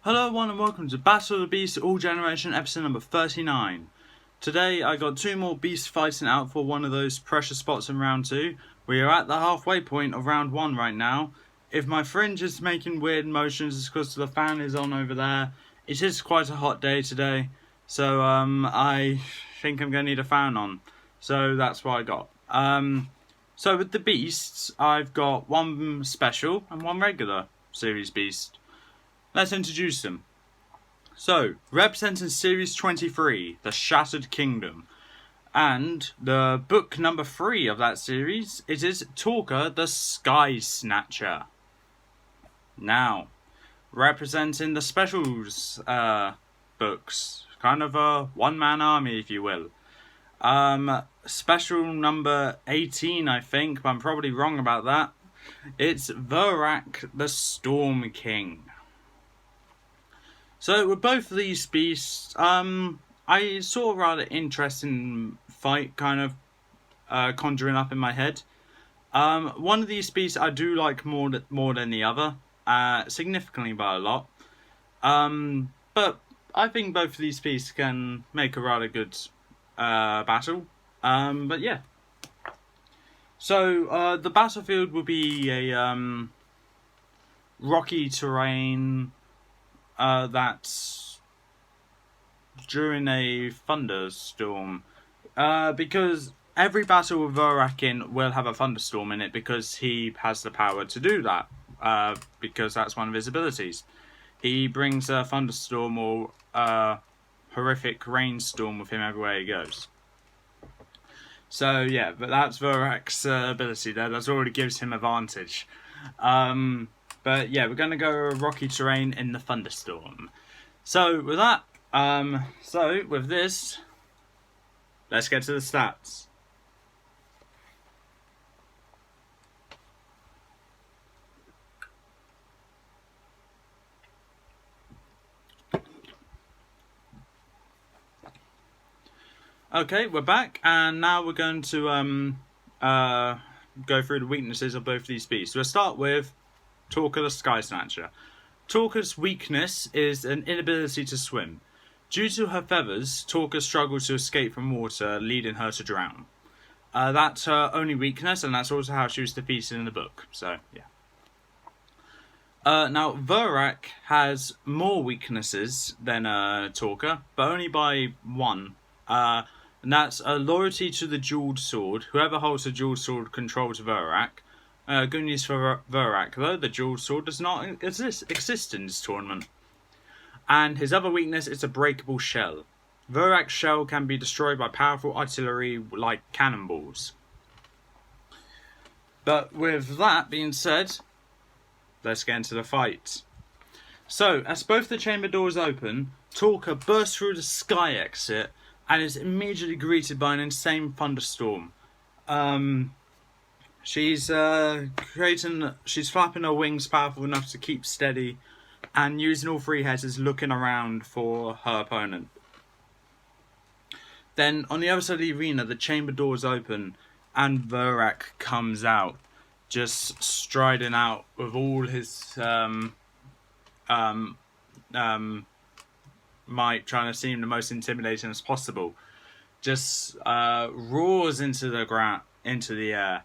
Hello everyone and welcome to Battle of the Beasts All Generation episode number 39. Today I got two more beasts fighting out for one of those pressure spots in round 2. We are at the halfway point of round 1 right now. If my fringe is making weird motions, it's because the fan is on over there. It is quite a hot day today, so I think I'm going to need a fan on. So that's what I got. So with the beasts, I've got one special and one regular series beast. Let's introduce them. So, representing Series 23, The Shattered Kingdom, and the book number 3 of that series, it is Torka the Sky Snatcher. Now, representing the specials books, kind of a one-man army, if you will. Special number 18, I think, but I'm probably wrong about that. It's Verak the Storm King. So with both of these beasts, I saw a rather interesting fight kind of conjuring up in my head. One of these beasts I do like more than the other, significantly by a lot. But I think both of these beasts can make a rather good battle. But yeah. So the battlefield will be a rocky terrain. That's during a thunderstorm, because every battle with Verak in will have a thunderstorm in it because he has the power to do that, because that's one of his abilities. He brings a thunderstorm or a horrific rainstorm with him everywhere he goes. So yeah, but that's Verak's ability there. That already gives him advantage. But yeah, we're going to go rocky terrain in the thunderstorm. So with that, with this, let's get to the stats. Okay, we're back, and now we're going to go through the weaknesses of both these beasts. We'll start with Torka the Sky Snatcher. Torka's weakness is an inability to swim. Due to her feathers, Torka struggles to escape from water, leading her to drown. That's her only weakness, and that's also how she was defeated in the book. So, yeah. Now, Verak has more weaknesses than Torka, but only by one. And that's loyalty to the jeweled sword. Whoever holds the jeweled sword controls Verak. Good news for Verak, though, the jeweled sword does not exist in this tournament. And his other weakness is a breakable shell. Verak's shell can be destroyed by powerful artillery like cannonballs. But with that being said, let's get into the fight. So, as both the chamber doors open, Torka bursts through the sky exit and is immediately greeted by an insane thunderstorm. She's flapping her wings powerful enough to keep steady and using all three heads looking around for her opponent. Then on the other side of the arena, the chamber doors open and Verak comes out, just striding out with all his might, trying to seem the most intimidating as possible. Just roars into the air.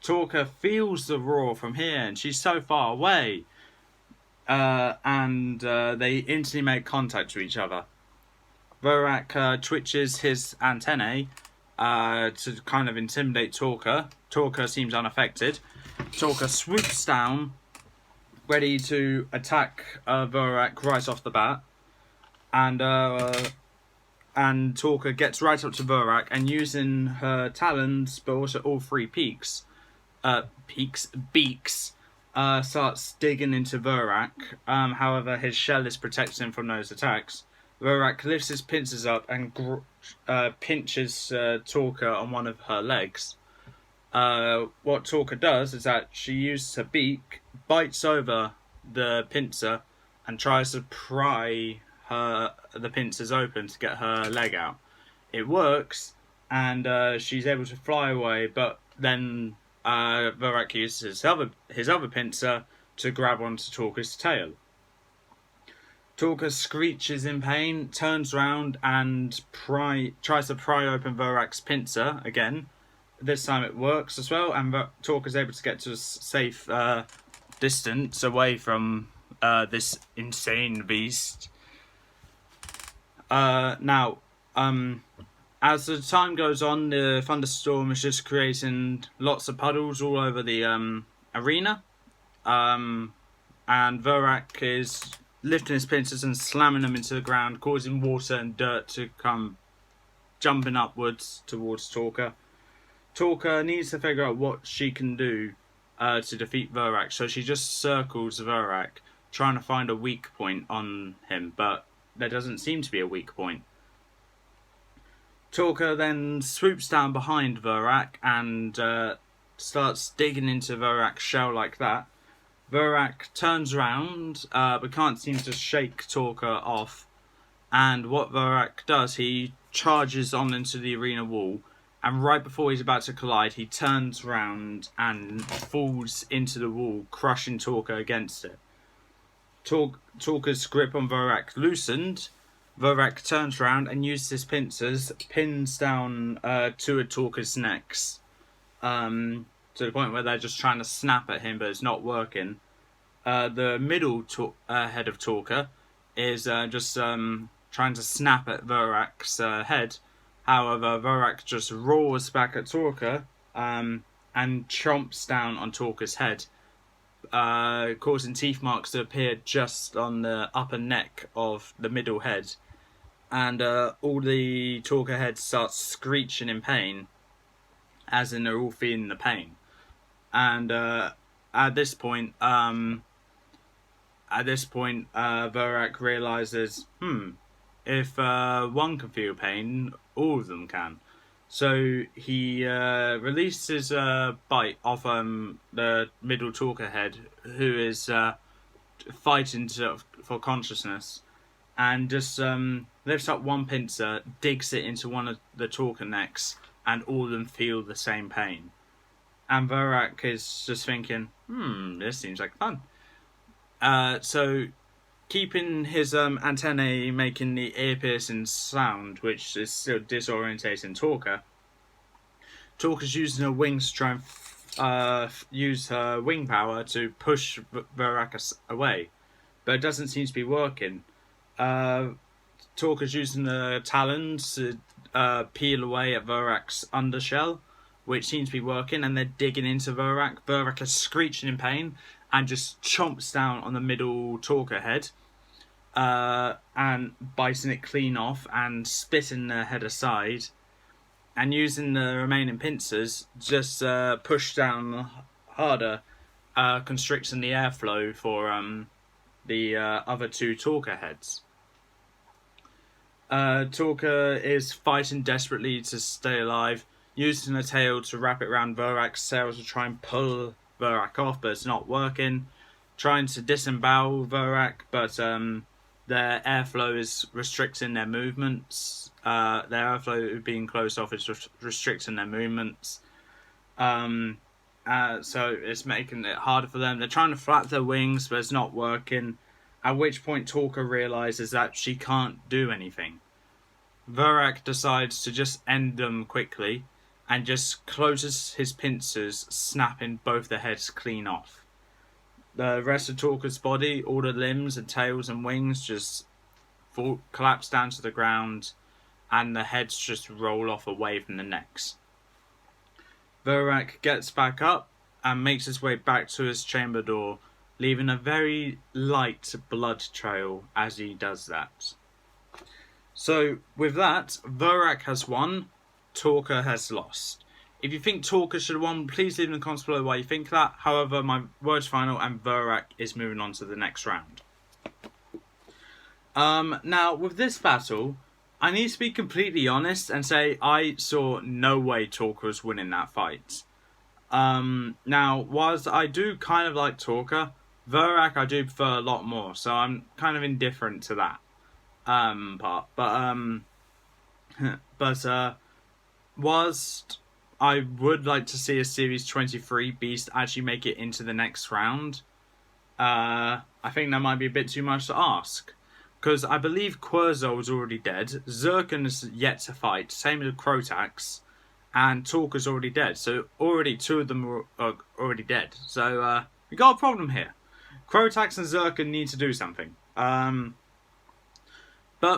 Torka feels the roar from here, and she's so far away. And they instantly make contact to each other. Verak twitches his antennae to kind of intimidate Torka. Torka seems unaffected. Torka swoops down, ready to attack Verak right off the bat. And Torka gets right up to Verak, and using her talons, but also all three beaks, starts digging into Verak. However, his shell is protecting him from those attacks. Verak lifts his pincers up and pinches Torka on one of her legs. What Torka does is that she uses her beak, bites over the pincer, and tries to pry the pincers open to get her leg out. It works, and she's able to fly away, but then Verak uses his other pincer to grab onto Torka's tail. Torka screeches in pain, turns round and tries to pry open Verak's pincer again. This time it works as well, and Torka's able to get to a safe distance away from this insane beast. Now, as the time goes on, the thunderstorm is just creating lots of puddles all over the arena. And Verak is lifting his pincers and slamming them into the ground, causing water and dirt to come jumping upwards towards Torka. Torka needs to figure out what she can do to defeat Verak, so she just circles Verak, trying to find a weak point on him, but there doesn't seem to be a weak point. Torka then swoops down behind Verak and starts digging into Verak's shell like that. Verak turns around, but can't seem to shake Torka off. And what Verak does, he charges on into the arena wall, and right before he's about to collide, he turns round and falls into the wall, crushing Torka against it. Torka's grip on Verak loosened. Verak turns around and uses his pincers, pins down two of Torka's necks, to the point where they're just trying to snap at him, but it's not working. The middle head of Torka is just trying to snap at Verak's head. However, Verak just roars back at Torka and chomps down on Torka's head, causing teeth marks to appear just on the upper neck of the middle head. And all the Torka heads start screeching in pain, as in they're all feeling the pain. And at this point, Verak realizes, if one can feel pain, all of them can. So he releases a bite off the middle Torka head, who is fighting for consciousness, and just lifts up one pincer, digs it into one of the Torka necks, and all of them feel the same pain. And Verak is just thinking, this seems like fun. So, keeping his antennae making the ear-piercing sound, which is still disorientating Torka, Torka's using her wings to try and use her wing power to push Verak away. But it doesn't seem to be working. Torka's using the talons to peel away at Verak's undershell, which seems to be working, and they're digging into Verak. Verak is screeching in pain and just chomps down on the middle Torka head, and biting it clean off and spitting the head aside, and using the remaining pincers, just push down harder, constricting the airflow for the other two Torka heads. Torka is fighting desperately to stay alive, using her tail to wrap it around Verak's tail to try and pull Verak off, but it's not working. Trying to disembowel Verak, but their airflow is restricting their movements. Their airflow being closed off is restricting their movements. So it's making it harder for them. They're trying to flap their wings, but it's not working. At which point Torka realizes that she can't do anything. Verak decides to just end them quickly and just closes his pincers, snapping both the heads clean off. The rest of Torka's body, all the limbs and tails and wings, just collapse down to the ground, and the heads just roll off away from the necks. Verak gets back up and makes his way back to his chamber door, leaving a very light blood trail as he does that. So, with that, Verak has won, Torka has lost. If you think Torka should have won, please leave in the comments below why you think that. However, my word's final, and Verak is moving on to the next round. Now, with this battle, I need to be completely honest and say I saw no way Torka was winning that fight. Now, whilst I do kind of like Torka, Verak I do prefer a lot more, so I'm kind of indifferent to that part. But whilst I would like to see a Series 23 Beast actually make it into the next round, I think that might be a bit too much to ask. because I believe Querzol's already dead. Zircon is yet to fight, same as Crotax, and Torka's already dead. So already 2 of them are already dead. So we got a problem here. Crotax and Zircon need to do something. But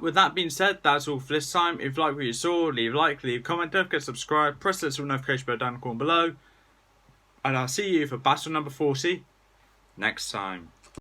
with that being said, that's all for this time. If you like what you saw, leave a like, leave a comment, don't forget to subscribe, press the little notification bell down the corner below. And I'll see you for battle number 40 next time.